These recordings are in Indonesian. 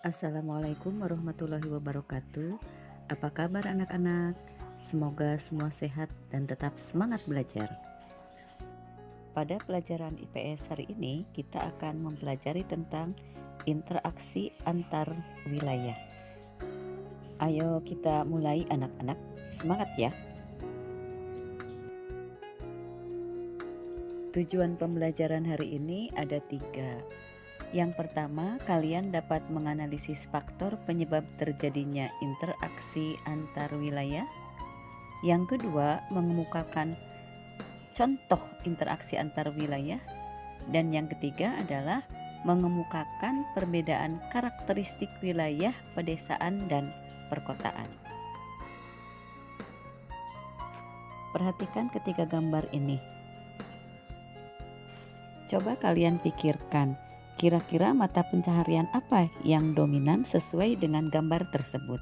Assalamualaikum warahmatullahi wabarakatuh. Apa kabar anak-anak? Semoga semua sehat dan tetap semangat belajar. Pada pelajaran IPS hari ini, kita akan mempelajari tentang interaksi antar wilayah. Ayo kita mulai anak-anak, semangat ya. Tujuan pembelajaran hari ini ada 3. Yang pertama, kalian dapat menganalisis faktor penyebab terjadinya interaksi antar wilayah. Yang kedua, mengemukakan contoh interaksi antar wilayah. Dan yang ketiga adalah mengemukakan perbedaan karakteristik wilayah pedesaan dan perkotaan. Perhatikan ketiga gambar ini. Coba kalian pikirkan, kira-kira mata pencaharian apa yang dominan sesuai dengan gambar tersebut?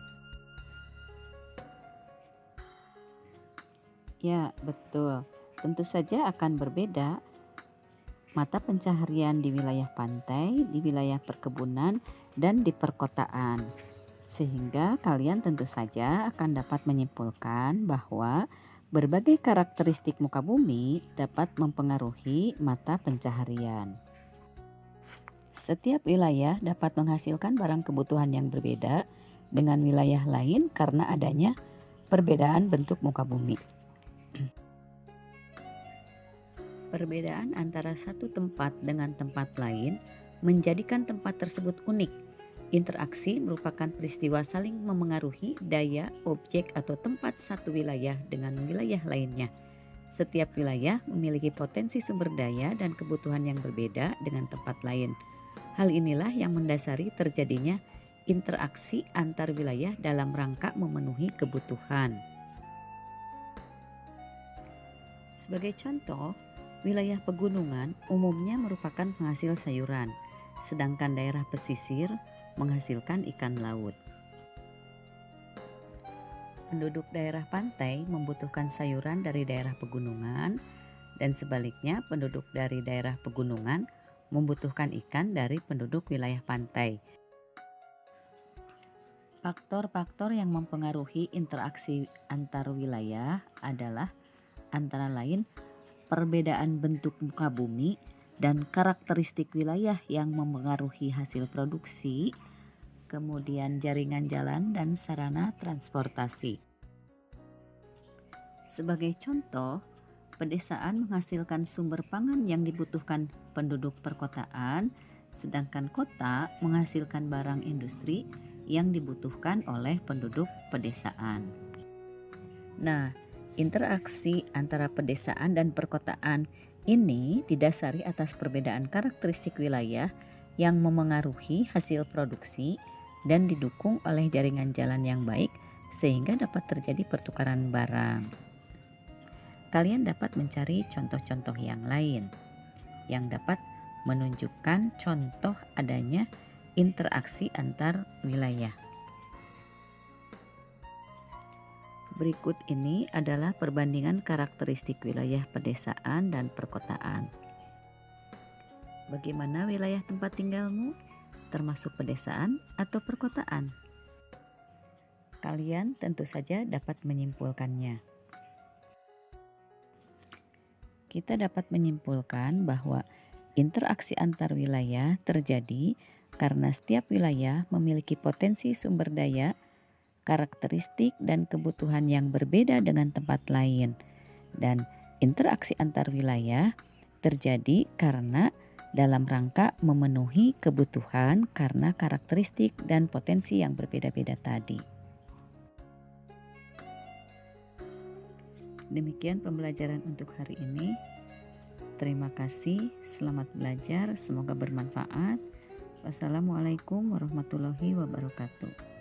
Ya, betul. Tentu saja akan berbeda mata pencaharian di wilayah pantai, di wilayah perkebunan, dan di perkotaan. Sehingga kalian tentu saja akan dapat menyimpulkan bahwa berbagai karakteristik muka bumi dapat mempengaruhi mata pencaharian. Setiap wilayah dapat menghasilkan barang kebutuhan yang berbeda dengan wilayah lain karena adanya perbedaan bentuk muka bumi. Perbedaan antara satu tempat dengan tempat lain menjadikan tempat tersebut unik. Interaksi merupakan peristiwa saling memengaruhi daya, objek, atau tempat satu wilayah dengan wilayah lainnya. Setiap wilayah memiliki potensi sumber daya dan kebutuhan yang berbeda dengan tempat lain. Hal inilah yang mendasari terjadinya interaksi antar wilayah dalam rangka memenuhi kebutuhan. Sebagai contoh, wilayah pegunungan umumnya merupakan penghasil sayuran, sedangkan daerah pesisir menghasilkan ikan laut. Penduduk daerah pantai membutuhkan sayuran dari daerah pegunungan, dan sebaliknya penduduk dari daerah pegunungan membutuhkan ikan dari penduduk wilayah pantai. Faktor-faktor yang mempengaruhi interaksi antar wilayah adalah antara lain perbedaan bentuk muka bumi dan karakteristik wilayah yang mempengaruhi hasil produksi, kemudian jaringan jalan dan sarana transportasi. Sebagai contoh, pedesaan menghasilkan sumber pangan yang dibutuhkan penduduk perkotaan, sedangkan kota menghasilkan barang industri yang dibutuhkan oleh penduduk pedesaan. Nah, interaksi antara pedesaan dan perkotaan ini didasari atas perbedaan karakteristik wilayah yang memengaruhi hasil produksi dan didukung oleh jaringan jalan yang baik sehingga dapat terjadi pertukaran barang. Kalian dapat mencari contoh-contoh yang lain yang dapat menunjukkan contoh adanya interaksi antar wilayah. Berikut ini adalah perbandingan karakteristik wilayah pedesaan dan perkotaan. Bagaimana wilayah tempat tinggalmu? Termasuk pedesaan atau perkotaan? Kalian tentu saja dapat menyimpulkannya. Kita dapat menyimpulkan bahwa interaksi antar wilayah terjadi karena setiap wilayah memiliki potensi sumber daya, karakteristik, dan kebutuhan yang berbeda dengan tempat lain. Dan interaksi antar wilayah terjadi karena dalam rangka memenuhi kebutuhan karena karakteristik dan potensi yang berbeda-beda tadi. Demikian pembelajaran untuk hari ini. Terima kasih, selamat belajar, semoga bermanfaat. Wassalamualaikum warahmatullahi wabarakatuh.